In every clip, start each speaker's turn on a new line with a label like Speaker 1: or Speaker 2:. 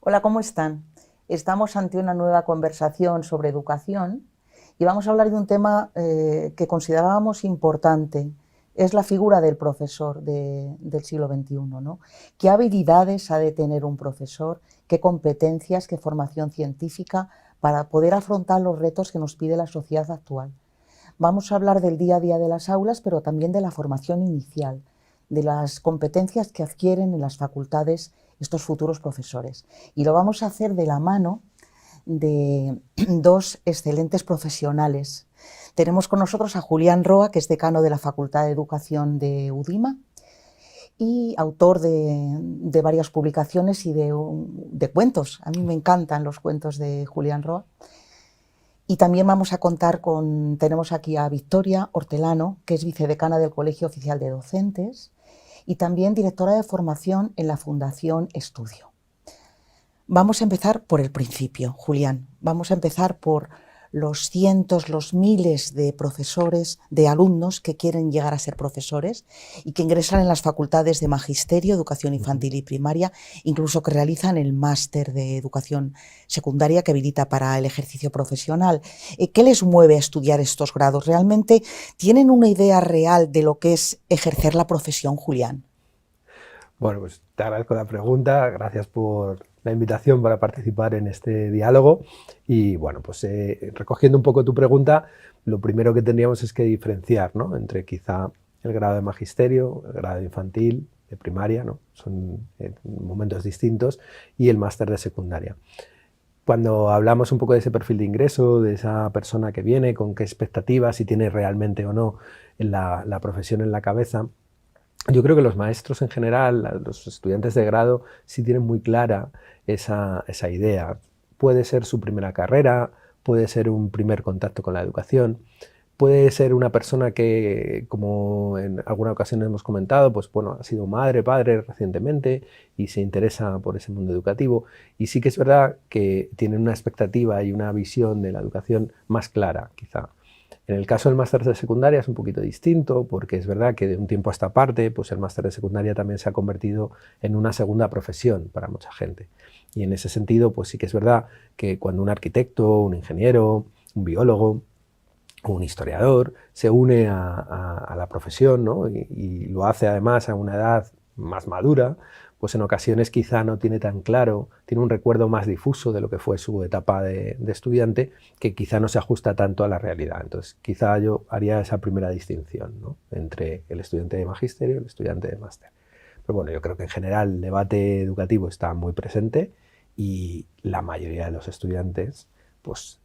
Speaker 1: Hola, ¿cómo están? Estamos ante una nueva conversación sobre educación y vamos a hablar de un tema que considerábamos importante. Es la figura del profesor del siglo XXI, ¿no? ¿Qué habilidades ha de tener un profesor? ¿Qué competencias? ¿Qué formación científica para poder afrontar los retos que nos pide la sociedad actual? Vamos a hablar del día a día de las aulas, pero también de la formación inicial, de las competencias que adquieren en las facultades estos futuros profesores. Y lo vamos a hacer de la mano de dos excelentes profesionales. Tenemos con nosotros a Julián Roa, que es decano de la Facultad de Educación de UDIMA y autor de varias publicaciones y de cuentos. A mí me encantan los cuentos de Julián Roa. Y también vamos a contar tenemos aquí a Victoria Hortelano, que es vicedecana del Colegio Oficial de Docentes y también directora de formación en la Fundación Estudio. Vamos a empezar por el principio, Julián. Vamos a empezar por los cientos, los miles de profesores, de alumnos que quieren llegar a ser profesores y que ingresan en las facultades de Magisterio, Educación Infantil y Primaria, incluso que realizan el máster de Educación Secundaria que habilita para el ejercicio profesional. ¿Qué les mueve a estudiar estos grados? ¿Realmente tienen una idea real de lo que es ejercer la profesión, Julián?
Speaker 2: Bueno, pues te agradezco la pregunta, gracias por la invitación para participar en este diálogo y bueno, pues recogiendo un poco tu pregunta, lo primero que tendríamos es que diferenciar, ¿no?, entre quizá el grado de magisterio, el grado infantil, de primaria, ¿no?, son momentos distintos, y el máster de secundaria. Cuando hablamos un poco de ese perfil de ingreso, de esa persona que viene, con qué expectativas, si tiene realmente o no la profesión en la cabeza, yo creo que los maestros en general, los estudiantes de grado, sí tienen muy clara esa idea. Puede ser su primera carrera, puede ser un primer contacto con la educación, puede ser una persona que, como en alguna ocasión hemos comentado, pues bueno, ha sido madre, padre recientemente y se interesa por ese mundo educativo. Y sí que es verdad que tienen una expectativa y una visión de la educación más clara, quizá. En el caso del máster de secundaria es un poquito distinto, porque es verdad que de un tiempo a esta parte, pues el máster de secundaria también se ha convertido en una segunda profesión para mucha gente. Y en ese sentido, pues sí que es verdad que cuando un arquitecto, un ingeniero, un biólogo, un historiador se une a la profesión, ¿no?, y lo hace además a una edad más madura, pues en ocasiones quizá no tiene tan claro, tiene un recuerdo más difuso de lo que fue su etapa de estudiante, que quizá no se ajusta tanto a la realidad. Entonces quizá yo haría esa primera distinción, ¿no?, entre el estudiante de magisterio y el estudiante de máster. Pero bueno, yo creo que en general el debate educativo está muy presente y la mayoría de los estudiantes pues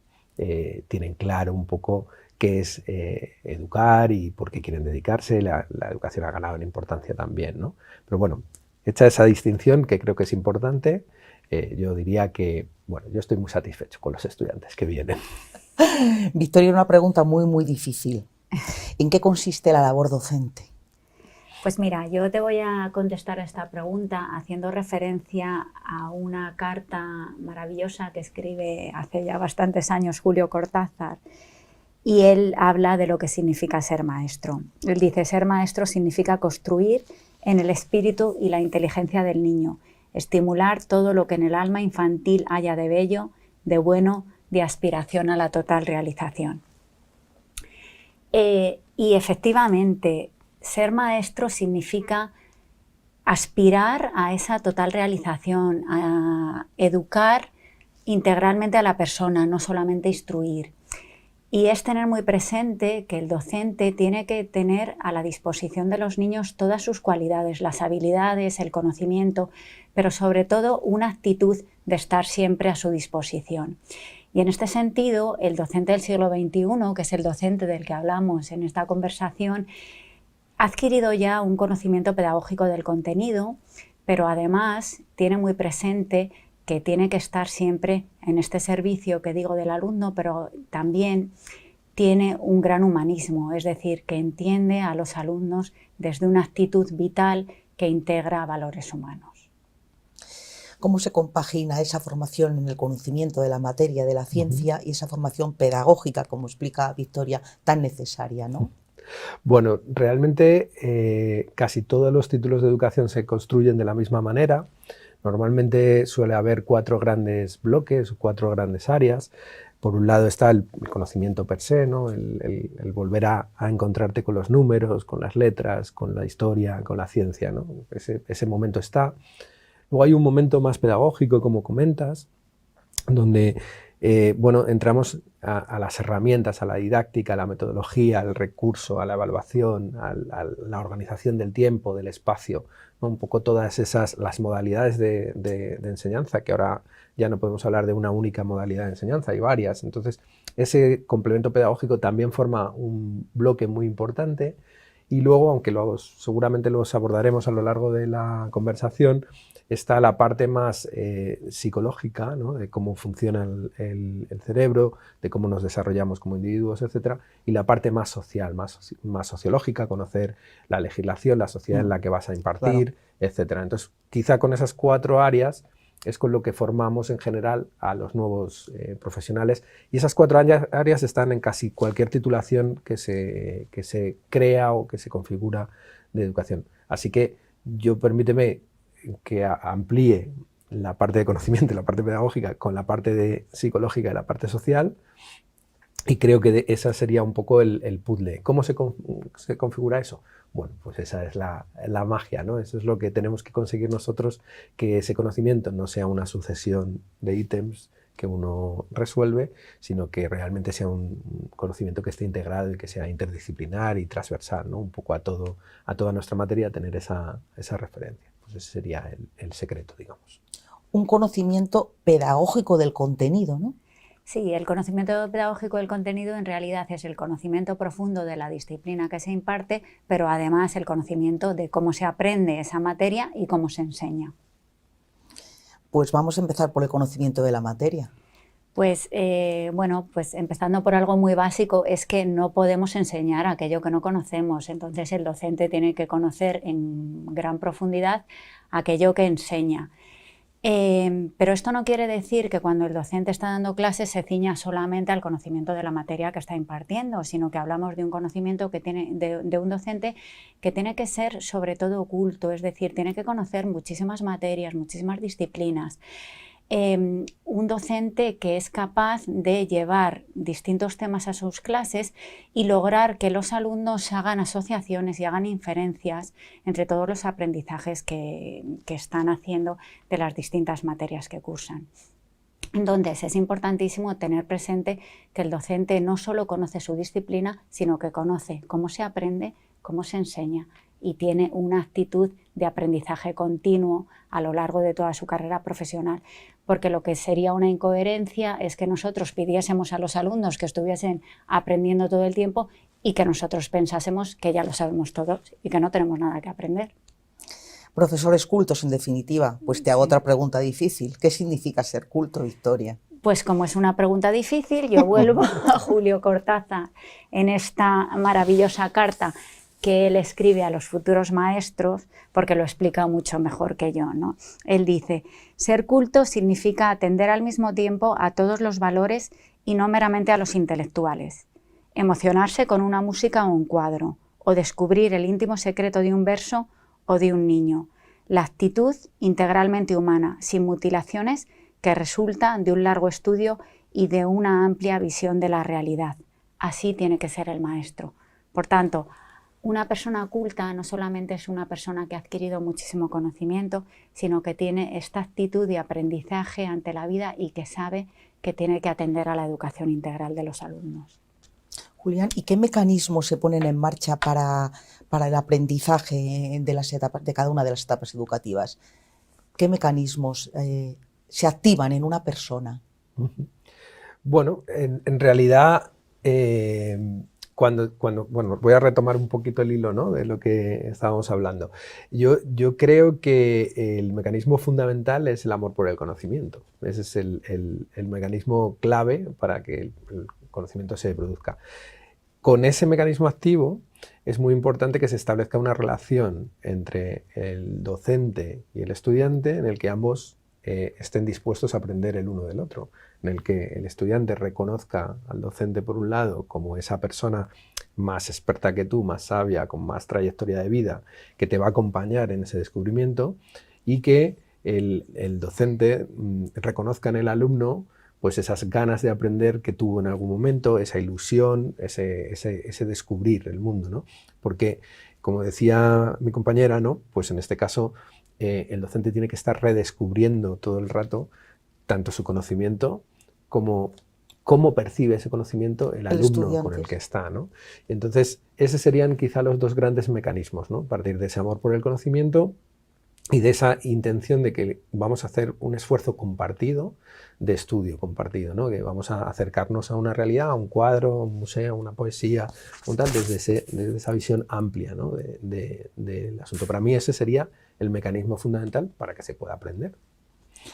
Speaker 2: tienen claro un poco qué es educar y por qué quieren dedicarse. La educación ha ganado en importancia también, ¿no? Pero bueno, hecha esa distinción, que creo que es importante, yo diría que, bueno, yo estoy muy satisfecho con los estudiantes que vienen.
Speaker 1: Victoria, una pregunta muy, muy difícil. ¿En qué consiste la labor docente?
Speaker 3: Pues mira, yo te voy a contestar a esta pregunta haciendo referencia a una carta maravillosa que escribe hace ya bastantes años Julio Cortázar, y él habla de lo que significa ser maestro. Él dice: ser maestro significa construir en el espíritu y la inteligencia del niño, estimular todo lo que en el alma infantil haya de bello, de bueno, de aspiración a la total realización. Y efectivamente, ser maestro significa aspirar a esa total realización, a educar integralmente a la persona, no solamente instruir. Y es tener muy presente que el docente tiene que tener a la disposición de los niños todas sus cualidades, las habilidades, el conocimiento, pero sobre todo una actitud de estar siempre a su disposición. Y en este sentido, el docente del siglo XXI, que es el docente del que hablamos en esta conversación, ha adquirido ya un conocimiento pedagógico del contenido, pero además tiene muy presente que tiene que estar siempre en este servicio que digo del alumno, pero también tiene un gran humanismo, es decir, que entiende a los alumnos desde una actitud vital que integra valores humanos.
Speaker 1: ¿Cómo se compagina esa formación en el conocimiento de la materia, de la ciencia, y esa formación pedagógica, como explica Victoria, tan necesaria, ¿no?
Speaker 2: Bueno, realmente casi todos los títulos de educación se construyen de la misma manera. Normalmente suele haber 4 grandes bloques, 4 grandes áreas. Por un lado está el conocimiento per se, ¿no? el volver a encontrarte con los números, con las letras, con la historia, con la ciencia, ¿no? Ese momento está. Luego hay un momento más pedagógico, como comentas, donde bueno, entramos a las herramientas, a la didáctica, a la metodología, al recurso, a la evaluación, a la organización del tiempo, del espacio, ¿no? Un poco todas esas, las modalidades de enseñanza, que ahora ya no podemos hablar de una única modalidad de enseñanza, hay varias. Entonces, ese complemento pedagógico también forma un bloque muy importante. Y luego, aunque seguramente los abordaremos a lo largo de la conversación, está la parte más psicológica, ¿no? De cómo funciona el cerebro, de cómo nos desarrollamos como individuos, etcétera, y la parte más social, más sociológica, conocer la legislación, la sociedad en la que vas a impartir, claro, etcétera. Entonces, quizá con esas 4 áreas es con lo que formamos en general a los nuevos profesionales, y esas 4 áreas están en casi cualquier titulación que se crea o que se configura de educación. Así que permíteme que amplíe la parte de conocimiento y la parte pedagógica con la parte psicológica y la parte social, y creo que esa sería un poco el puzzle. ¿Cómo se configura eso? Bueno, pues esa es la magia, ¿no? Eso es lo que tenemos que conseguir nosotros, que ese conocimiento no sea una sucesión de ítems que uno resuelve, sino que realmente sea un conocimiento que esté integrado y que sea interdisciplinar y transversal, ¿no? Un poco a toda nuestra materia, tener esa referencia. Pues ese sería el secreto, digamos.
Speaker 1: Un conocimiento pedagógico del contenido, ¿no?
Speaker 3: Sí, el conocimiento pedagógico del contenido en realidad es el conocimiento profundo de la disciplina que se imparte, pero además el conocimiento de cómo se aprende esa materia y cómo se enseña.
Speaker 1: Pues vamos a empezar por el conocimiento de la materia.
Speaker 3: Pues bueno, pues empezando por algo muy básico, es que no podemos enseñar aquello que no conocemos. Entonces el docente tiene que conocer en gran profundidad aquello que enseña. Pero esto no quiere decir que cuando el docente está dando clases se ciña solamente al conocimiento de la materia que está impartiendo, sino que hablamos de un conocimiento que tiene, de un docente que tiene que ser sobre todo oculto, es decir, tiene que conocer muchísimas materias, muchísimas disciplinas. Un docente que es capaz de llevar distintos temas a sus clases y lograr que los alumnos hagan asociaciones y hagan inferencias entre todos los aprendizajes que están haciendo de las distintas materias que cursan. Entonces, es importantísimo tener presente que el docente no solo conoce su disciplina, sino que conoce cómo se aprende, cómo se enseña, y tiene una actitud de aprendizaje continuo a lo largo de toda su carrera profesional, porque lo que sería una incoherencia es que nosotros pidiésemos a los alumnos que estuviesen aprendiendo todo el tiempo y que nosotros pensásemos que ya lo sabemos todos y que no tenemos nada que aprender.
Speaker 1: Profesores cultos, en definitiva. Pues te hago otra pregunta difícil. ¿Qué significa ser culto, Victoria?
Speaker 3: Pues como es una pregunta difícil, yo vuelvo a Julio Cortázar en esta maravillosa carta que él escribe a los futuros maestros, porque lo explica mucho mejor que yo, ¿no? Él dice: ser culto significa atender al mismo tiempo a todos los valores y no meramente a los intelectuales. Emocionarse con una música o un cuadro, o descubrir el íntimo secreto de un verso o de un niño. La actitud integralmente humana, sin mutilaciones, que resulta de un largo estudio y de una amplia visión de la realidad. Así tiene que ser el maestro. Por tanto, una persona culta no solamente es una persona que ha adquirido muchísimo conocimiento, sino que tiene esta actitud de aprendizaje ante la vida y que sabe que tiene que atender a la educación integral de los alumnos.
Speaker 1: Julián, ¿y qué mecanismos se ponen en marcha para el aprendizaje de cada una de las etapas educativas? ¿Qué mecanismos se activan en una persona?
Speaker 2: Bueno, en realidad, bueno, voy a retomar un poquito el hilo, ¿no?, de lo que estábamos hablando. Yo creo que el mecanismo fundamental es el amor por el conocimiento. Ese es el mecanismo clave para que el conocimiento se produzca. Con ese mecanismo activo es muy importante que se establezca una relación entre el docente y el estudiante en el que ambos estén dispuestos a aprender el uno del otro, en el que el estudiante reconozca al docente por un lado como esa persona más experta que tú, más sabia, con más trayectoria de vida, que te va a acompañar en ese descubrimiento, y que el docente reconozca en el alumno pues esas ganas de aprender que tuvo en algún momento, esa ilusión, ese descubrir el mundo, ¿no? Porque, como decía mi compañera, ¿no? Pues en este caso el docente tiene que estar redescubriendo todo el rato tanto su conocimiento como cómo percibe ese conocimiento el alumno con el que está, ¿no? Entonces, esos serían quizá los dos grandes mecanismos, ¿no? Partir de ese amor por el conocimiento y de esa intención de que vamos a hacer un esfuerzo compartido, de estudio compartido, ¿no? Que vamos a acercarnos a una realidad, a un cuadro, a un museo, a una poesía, desde esa visión amplia, ¿no? del asunto. Para mí ese sería el mecanismo fundamental para que se pueda aprender.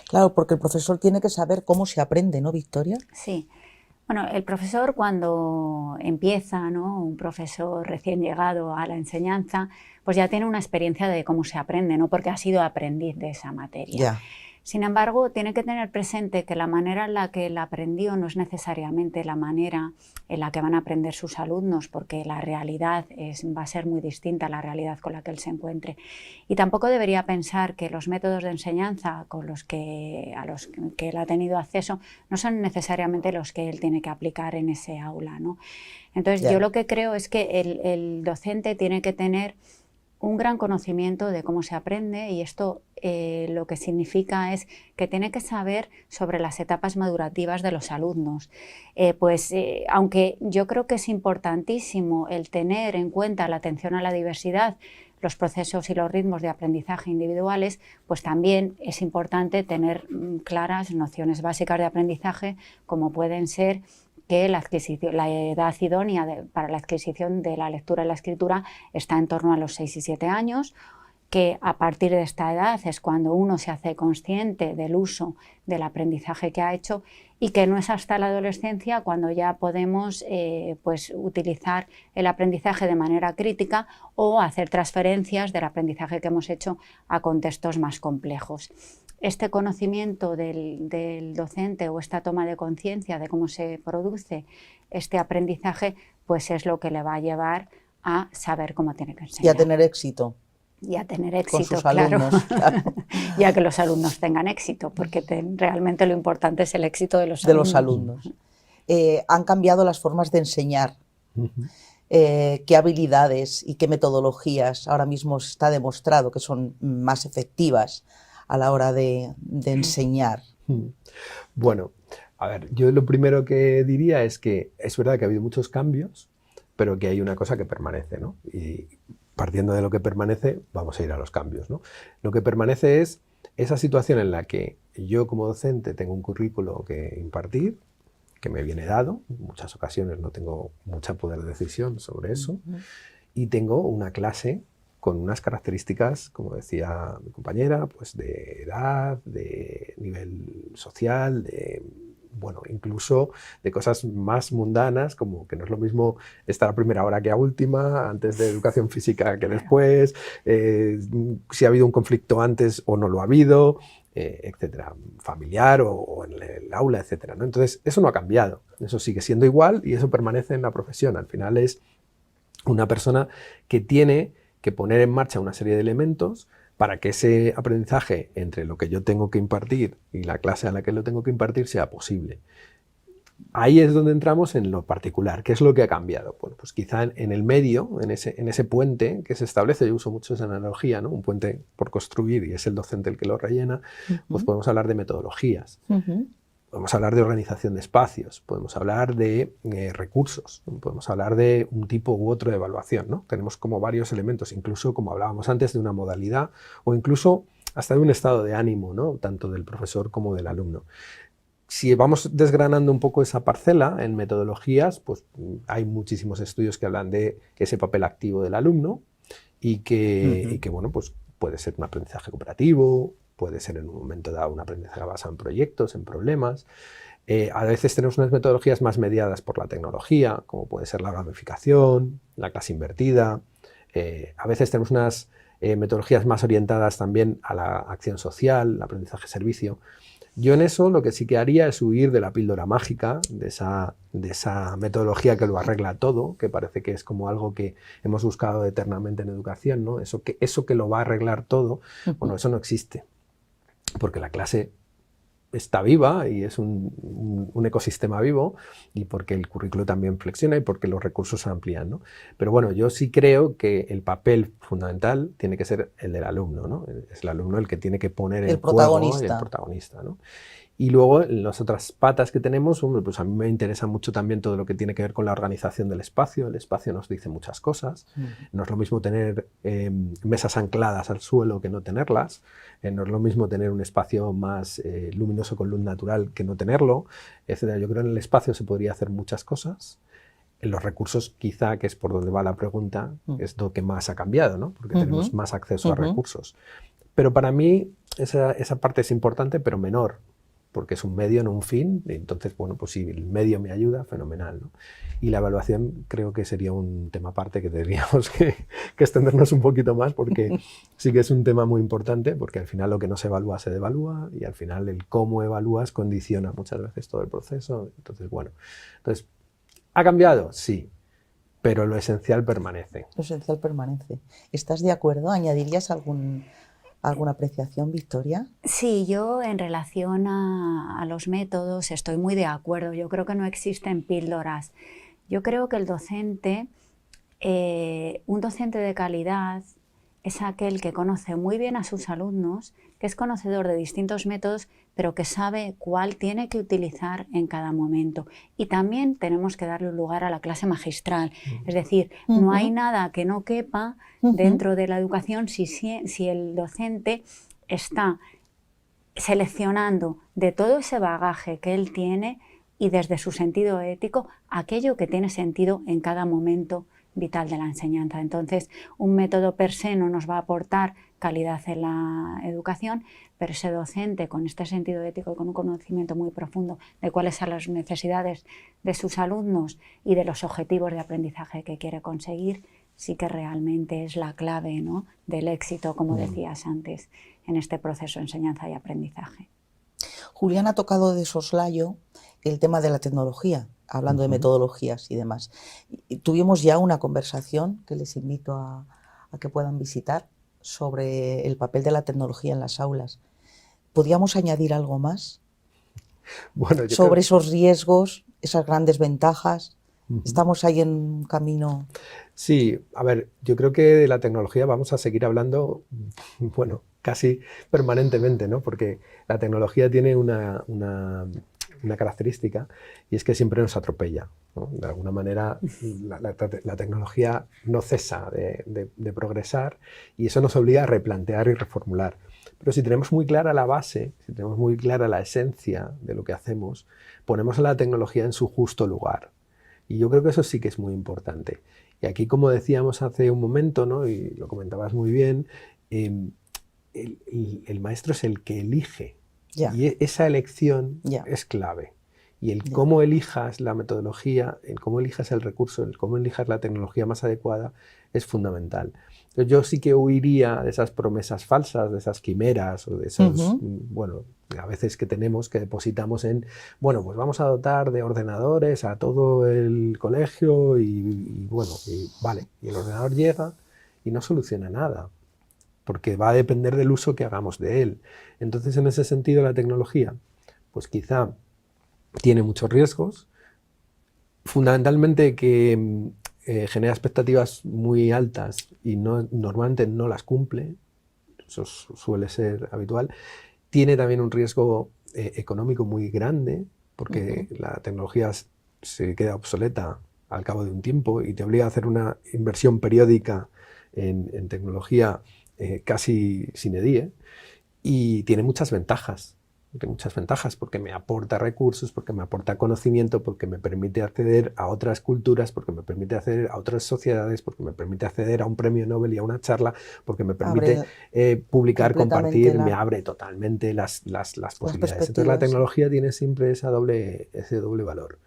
Speaker 1: Claro, porque el profesor tiene que saber cómo se aprende, ¿no, Victoria?
Speaker 3: Sí. Bueno, el profesor cuando empieza, ¿no? Un profesor recién llegado a la enseñanza, pues ya tiene una experiencia de cómo se aprende, ¿no? Porque ha sido aprendiz de esa materia.
Speaker 1: Ya.
Speaker 3: Sin embargo, tiene que tener presente que la manera en la que él aprendió no es necesariamente la manera en la que van a aprender sus alumnos, porque la realidad va a ser muy distinta a la realidad con la que él se encuentre. Y tampoco debería pensar que los métodos de enseñanza a los que él ha tenido acceso no son necesariamente los que él tiene que aplicar en ese aula, ¿no? Entonces, yo lo que creo es que el docente tiene que tener un gran conocimiento de cómo se aprende, y esto lo que significa es que tiene que saber sobre las etapas madurativas de los alumnos. Aunque yo creo que es importantísimo el tener en cuenta la atención a la diversidad, los procesos y los ritmos de aprendizaje individuales, pues también es importante tener claras nociones básicas de aprendizaje, como pueden ser que la edad idónea para la adquisición de la lectura y la escritura está en torno a los 6 y 7 años, que a partir de esta edad es cuando uno se hace consciente del uso del aprendizaje que ha hecho, y que no es hasta la adolescencia cuando ya podemos utilizar el aprendizaje de manera crítica o hacer transferencias del aprendizaje que hemos hecho a contextos más complejos. Este conocimiento del docente o esta toma de conciencia de cómo se produce este aprendizaje, pues es lo que le va a llevar a saber cómo tiene que enseñar.
Speaker 1: Y a tener éxito.
Speaker 3: Y a tener éxito,
Speaker 1: con sus
Speaker 3: claro.
Speaker 1: alumnos, claro.
Speaker 3: Y a que los alumnos tengan éxito, porque realmente lo importante es el éxito de los alumnos.
Speaker 1: Han cambiado las formas de enseñar. ¿Qué habilidades y qué metodologías ahora mismo está demostrado que son más efectivas a la hora de enseñar?
Speaker 2: Bueno, a ver, yo lo primero que diría es que es verdad que ha habido muchos cambios, pero que hay una cosa que permanece, ¿no? Y partiendo de lo que permanece, vamos a ir a los cambios, ¿no? Lo que permanece es esa situación en la que yo como docente tengo un currículo que impartir, que me viene dado, en muchas ocasiones no tengo mucho poder de decisión sobre eso, y tengo una clase con unas características, como decía mi compañera, pues de edad, de nivel social, incluso de cosas más mundanas, como que no es lo mismo estar a primera hora que a última, antes de educación física que después, si ha habido un conflicto antes o no lo ha habido, etcétera, familiar o en el aula, etcétera, ¿no? Entonces, eso no ha cambiado, eso sigue siendo igual y eso permanece en la profesión. Al final es una persona que tiene que poner en marcha una serie de elementos para que ese aprendizaje entre lo que yo tengo que impartir y la clase a la que lo tengo que impartir sea posible. Ahí es donde entramos en lo particular. ¿Qué es lo que ha cambiado? Bueno, pues quizá en el medio, en ese puente que se establece, yo uso mucho esa analogía, ¿no? Un puente por construir y es el docente el que lo rellena, pues podemos hablar de metodologías. Podemos hablar de organización de espacios, podemos hablar de recursos, podemos hablar de un tipo u otro de evaluación, ¿no? Tenemos como varios elementos, incluso como hablábamos antes de una modalidad o incluso hasta de un estado de ánimo, ¿no? Tanto del profesor como del alumno. Si vamos desgranando un poco esa parcela en metodologías, pues hay muchísimos estudios que hablan de ese papel activo del alumno y que bueno, pues puede ser un aprendizaje cooperativo, puede ser en un momento dado un aprendizaje basado en proyectos, en problemas. A veces tenemos unas metodologías más mediadas por la tecnología, como puede ser la gamificación, la clase invertida. A veces tenemos unas metodologías más orientadas también a la acción social, el aprendizaje-servicio. Yo en eso lo que sí que haría es huir de la píldora mágica, de esa metodología que lo arregla todo, que parece que es como algo que hemos buscado eternamente en educación, ¿no? Eso que lo va a arreglar todo, bueno, eso no existe. porque la clase está viva y es un ecosistema vivo, y porque el currículo también flexiona y porque los recursos se amplían, ¿no? Pero bueno, yo sí creo que el papel fundamental tiene que ser el del alumno, ¿no? Es el alumno el que tiene que poner
Speaker 1: El
Speaker 2: en
Speaker 1: protagonista.
Speaker 2: juego el protagonista, ¿no? Y luego, en las otras patas que tenemos, hombre, pues a mí me interesa mucho también todo lo que tiene que ver con la organización del espacio. El espacio nos dice muchas cosas. No es lo mismo tener mesas ancladas al suelo que no tenerlas. No es lo mismo tener un espacio más luminoso con luz natural que no tenerlo, etc. Yo creo que en el espacio se podría hacer muchas cosas. En los recursos, quizá, que es por donde va la pregunta, es lo que más ha cambiado, ¿no? Porque tenemos más acceso a recursos. Pero para mí esa parte es importante, pero menor, porque es un medio, no un fin. Entonces, bueno, pues si el medio me ayuda, fenomenal, ¿no? Y la evaluación creo que sería un tema aparte que tendríamos que extendernos un poquito más, porque sí que es un tema muy importante, porque al final lo que no se evalúa se devalúa, y al final el cómo evalúas condiciona muchas veces todo el proceso. Entonces, bueno, ¿ha cambiado? Sí, pero lo esencial permanece.
Speaker 1: Lo esencial permanece. ¿Estás de acuerdo? ¿Añadirías alguna apreciación, Victoria?
Speaker 3: Sí, yo en relación a los métodos estoy muy de acuerdo. Yo creo que no existen píldoras. Yo creo que el docente, un docente de calidad, es aquel que conoce muy bien a sus alumnos, que es conocedor de distintos métodos, pero que sabe cuál tiene que utilizar en cada momento. Y también tenemos que darle un lugar a la clase magistral. Es decir, no hay nada que no quepa dentro de la educación si el docente está seleccionando de todo ese bagaje que él tiene y desde su sentido ético aquello que tiene sentido en cada momento vital de la enseñanza. Entonces, un método per se no nos va a aportar calidad en la educación, pero ese docente con este sentido ético y con un conocimiento muy profundo de cuáles son las necesidades de sus alumnos y de los objetivos de aprendizaje que quiere conseguir, sí que realmente es la clave, ¿no?, del éxito, como decías antes, en este proceso de enseñanza y aprendizaje.
Speaker 1: Julián ha tocado de soslayo el tema de la tecnología, hablando de metodologías y demás. Tuvimos ya una conversación que les invito a que puedan visitar sobre el papel de la tecnología en las aulas. ¿Podríamos añadir algo más?
Speaker 2: Bueno,
Speaker 1: sobre esos riesgos, esas grandes ventajas. ¿Estamos ahí en un camino?
Speaker 2: Sí, a ver, yo creo que de la tecnología vamos a seguir hablando, bueno, casi permanentemente, ¿no? Porque la tecnología tiene una característica, y es que siempre nos atropella, ¿no? De alguna manera la tecnología no cesa de progresar, y eso nos obliga a replantear y reformular. Pero si tenemos muy clara la base, si tenemos muy clara la esencia de lo que hacemos, ponemos a la tecnología en su justo lugar. Y yo creo que eso sí que es muy importante. Y aquí, como decíamos hace un momento, ¿no?, y lo comentabas muy bien, el maestro es el que elige. Y esa elección es clave. Y el cómo elijas la metodología, el cómo elijas el recurso, el cómo elijas la tecnología más adecuada es fundamental. Entonces, yo sí que huiría de esas promesas falsas, de esas quimeras o de esos, bueno, a veces que tenemos, que depositamos en, bueno, pues vamos a dotar de ordenadores a todo el colegio y bueno, vale, y el ordenador llega y no soluciona nada, porque va a depender del uso que hagamos de él. Entonces, en ese sentido, la tecnología, pues quizá tiene muchos riesgos, fundamentalmente que genera expectativas muy altas y normalmente no las cumple, eso suele ser habitual. Tiene también un riesgo económico muy grande, porque la tecnología se queda obsoleta al cabo de un tiempo y te obliga a hacer una inversión periódica en tecnología casi sine die, y tiene muchas ventajas. Porque me aporta recursos, porque me aporta conocimiento, porque me permite acceder a otras culturas, porque me permite acceder a otras sociedades, porque me permite acceder a un premio Nobel y a una charla, porque me permite publicar, compartir, me abre totalmente las posibilidades. Entonces la tecnología tiene siempre ese doble valor.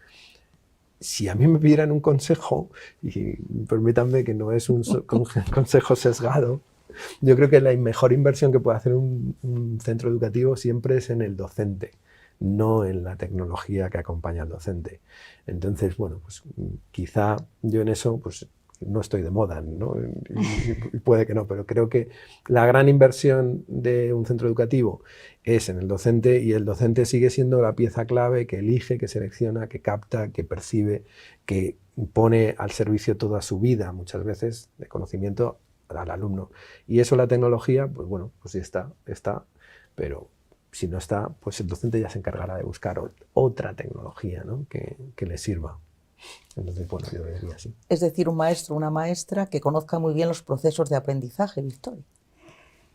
Speaker 2: Si a mí me pidieran un consejo, y permítanme que no es un consejo sesgado, yo creo que la mejor inversión que puede hacer un centro educativo siempre es en el docente, no en la tecnología que acompaña al docente. Entonces, bueno, pues quizá yo en eso pues no estoy de moda, ¿no? Y puede que no, pero creo que la gran inversión de un centro educativo es en el docente, y el docente sigue siendo la pieza clave que elige, que selecciona, que capta, que percibe, que pone al servicio toda su vida, muchas veces, de conocimiento al alumno. Y eso la tecnología, pues bueno, pues sí está, pero si no está, pues el docente ya se encargará de buscar otra tecnología, ¿no? que le sirva. Entonces, bueno, yo lo diría así.
Speaker 1: Es decir, un maestro o una maestra que conozca muy bien los procesos de aprendizaje, Victoria.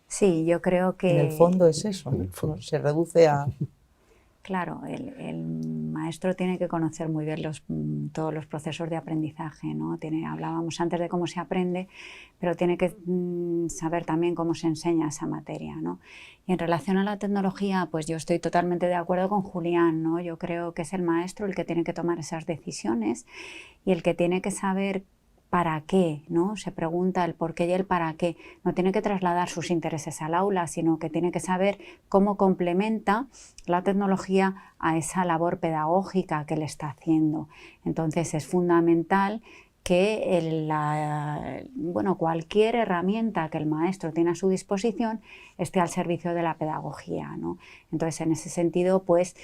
Speaker 3: Sí, yo creo que...
Speaker 1: En el fondo es eso, ¿no? Se reduce a...
Speaker 3: Claro, el maestro tiene que conocer muy bien todos los procesos de aprendizaje, ¿no? Hablábamos antes de cómo se aprende, pero tiene que saber también cómo se enseña esa materia, ¿no? Y en relación a la tecnología, pues yo estoy totalmente de acuerdo con Julián, ¿no? Yo creo que es el maestro el que tiene que tomar esas decisiones y el que tiene que saber ¿para qué? ¿No? Se pregunta el por qué y el para qué. No tiene que trasladar sus intereses al aula, sino que tiene que saber cómo complementa la tecnología a esa labor pedagógica que le está haciendo. Entonces es fundamental que cualquier herramienta que el maestro tiene a su disposición esté al servicio de la pedagogía, ¿no? Entonces, en ese sentido, pues,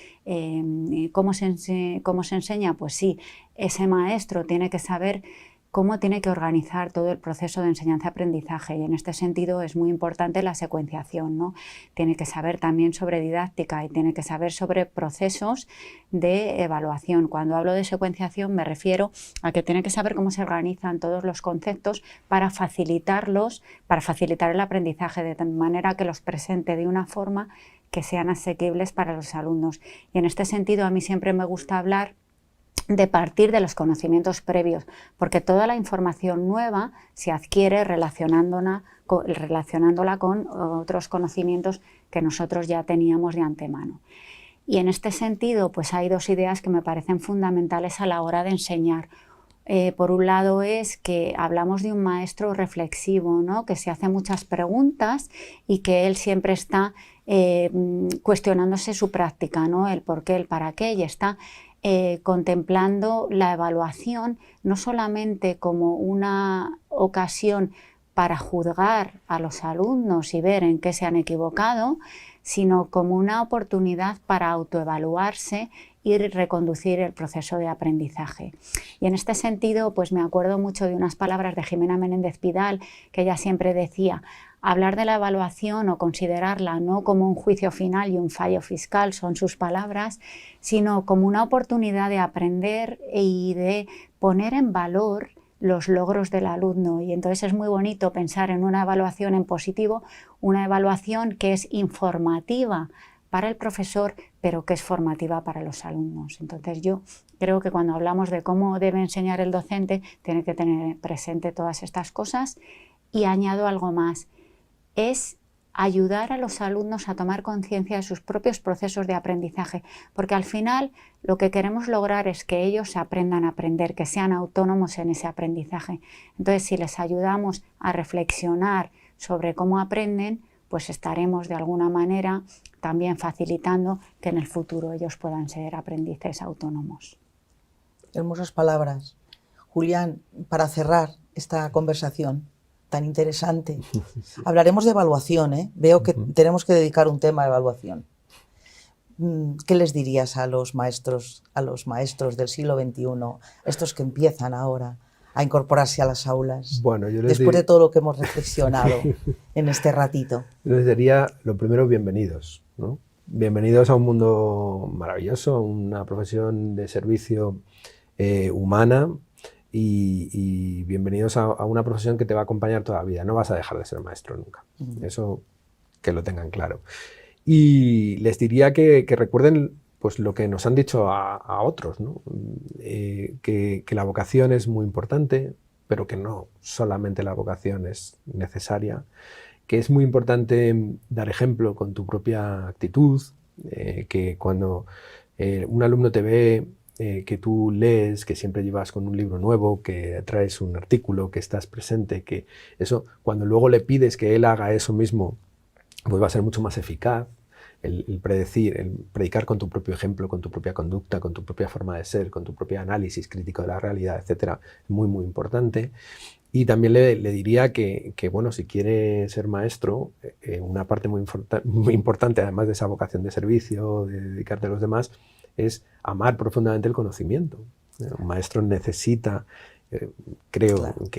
Speaker 3: ¿cómo se enseña? Pues sí, ese maestro tiene que saber cómo tiene que organizar todo el proceso de enseñanza-aprendizaje, y en este sentido es muy importante la secuenciación, ¿no? Tiene que saber también sobre didáctica y tiene que saber sobre procesos de evaluación. Cuando hablo de secuenciación me refiero a que tiene que saber cómo se organizan todos los conceptos para facilitar el aprendizaje, de manera que los presente de una forma que sean asequibles para los alumnos. Y en este sentido a mí siempre me gusta hablar de partir de los conocimientos previos, porque toda la información nueva se adquiere relacionándola con otros conocimientos que nosotros ya teníamos de antemano. Y en este sentido, pues hay dos ideas que me parecen fundamentales a la hora de enseñar. Por un lado es que hablamos de un maestro reflexivo, ¿no? Que se hace muchas preguntas y que él siempre está cuestionándose su práctica, ¿no? El por qué, el para qué, y está contemplando la evaluación no solamente como una ocasión para juzgar a los alumnos y ver en qué se han equivocado, sino como una oportunidad para autoevaluarse y reconducir el proceso de aprendizaje. Y en este sentido, pues me acuerdo mucho de unas palabras de Jimena Menéndez Pidal, que ella siempre decía: hablar de la evaluación o considerarla no como un juicio final y un fallo fiscal, son sus palabras, sino como una oportunidad de aprender y de poner en valor los logros del alumno. Y entonces es muy bonito pensar en una evaluación en positivo, una evaluación que es informativa para el profesor, pero que es formativa para los alumnos. Entonces yo creo que cuando hablamos de cómo debe enseñar el docente, tiene que tener presente todas estas cosas. Y añado algo más: es ayudar a los alumnos a tomar conciencia de sus propios procesos de aprendizaje, porque al final lo que queremos lograr es que ellos aprendan a aprender, que sean autónomos en ese aprendizaje. Entonces, si les ayudamos a reflexionar sobre cómo aprenden, pues estaremos de alguna manera también facilitando que en el futuro ellos puedan ser aprendices autónomos.
Speaker 1: Hermosas palabras. Julián, para cerrar esta conversación tan interesante, hablaremos de evaluación, ¿eh? Veo que tenemos que dedicar un tema a evaluación. ¿Qué les dirías a los maestros del siglo XXI, estos que empiezan ahora a incorporarse a las aulas,
Speaker 2: bueno,
Speaker 1: después de todo lo que hemos reflexionado en este ratito?
Speaker 2: Yo les diría, lo primero, bienvenidos, ¿no? Bienvenidos a un mundo maravilloso, a una profesión de servicio humana, y bienvenidos a una profesión que te va a acompañar toda la vida. No vas a dejar de ser maestro nunca. Eso que lo tengan claro. Y les diría que recuerden pues lo que nos han dicho a otros, ¿no? Que la vocación es muy importante, pero que no solamente la vocación es necesaria, que es muy importante dar ejemplo con tu propia actitud, que cuando un alumno te ve, que tú lees, que siempre llevas con un libro nuevo, que traes un artículo, que estás presente, que eso, cuando luego le pides que él haga eso mismo, pues va a ser mucho más eficaz. el predecir, el predicar con tu propio ejemplo, con tu propia conducta, con tu propia forma de ser, con tu propio análisis crítico de la realidad, etcétera, muy, muy importante. Y también le diría que, bueno, si quiere ser maestro, una parte muy importante, además de esa vocación de servicio, de dedicarte a los demás, es amar profundamente el conocimiento. Un maestro necesita, creo,
Speaker 1: Claro.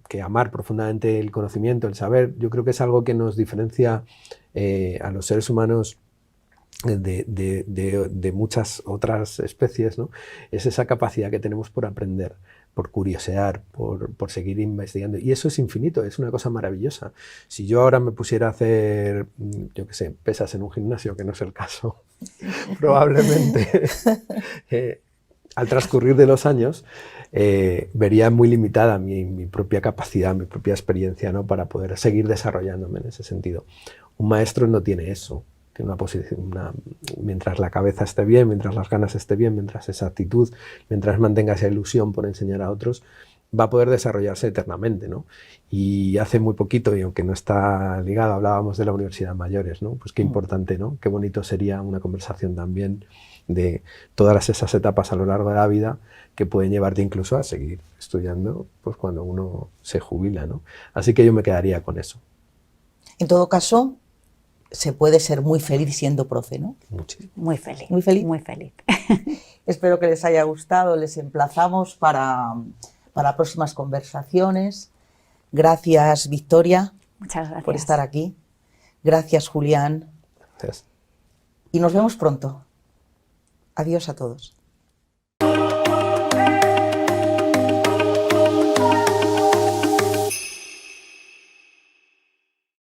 Speaker 2: que amar profundamente el conocimiento, el saber. Yo creo que es algo que nos diferencia a los seres humanos de muchas otras especies, ¿no? Es esa capacidad que tenemos por aprender, por curiosear, por seguir investigando. Y eso es infinito, es una cosa maravillosa. Si yo ahora me pusiera a hacer, yo qué sé, pesas en un gimnasio, que no es el caso, probablemente al transcurrir de los años vería muy limitada mi propia capacidad, mi propia experiencia, ¿no? Para poder seguir desarrollándome en ese sentido. Un maestro no tiene eso. Tiene una posición, mientras la cabeza esté bien, mientras las ganas estén bien, mientras esa actitud, mientras mantenga esa ilusión por enseñar a otros, va a poder desarrollarse eternamente, ¿no? Y hace muy poquito, y aunque no está ligado, hablábamos de la Universidad Mayores, ¿no? Pues qué importante, ¿no? Qué bonito sería una conversación también de todas esas etapas a lo largo de la vida que pueden llevarte incluso a seguir estudiando pues cuando uno se jubila, ¿no? Así que yo me quedaría con eso.
Speaker 1: En todo caso, se puede ser muy feliz siendo profe, ¿no?
Speaker 2: Muchísimo.
Speaker 3: Muy feliz.
Speaker 1: Muy feliz.
Speaker 3: Muy feliz.
Speaker 1: Espero que les haya gustado, les emplazamos para próximas conversaciones. Gracias, Victoria,
Speaker 3: Muchas gracias.
Speaker 1: por estar aquí. Gracias, Julián.
Speaker 2: Gracias.
Speaker 1: Y nos vemos pronto. Adiós a todos.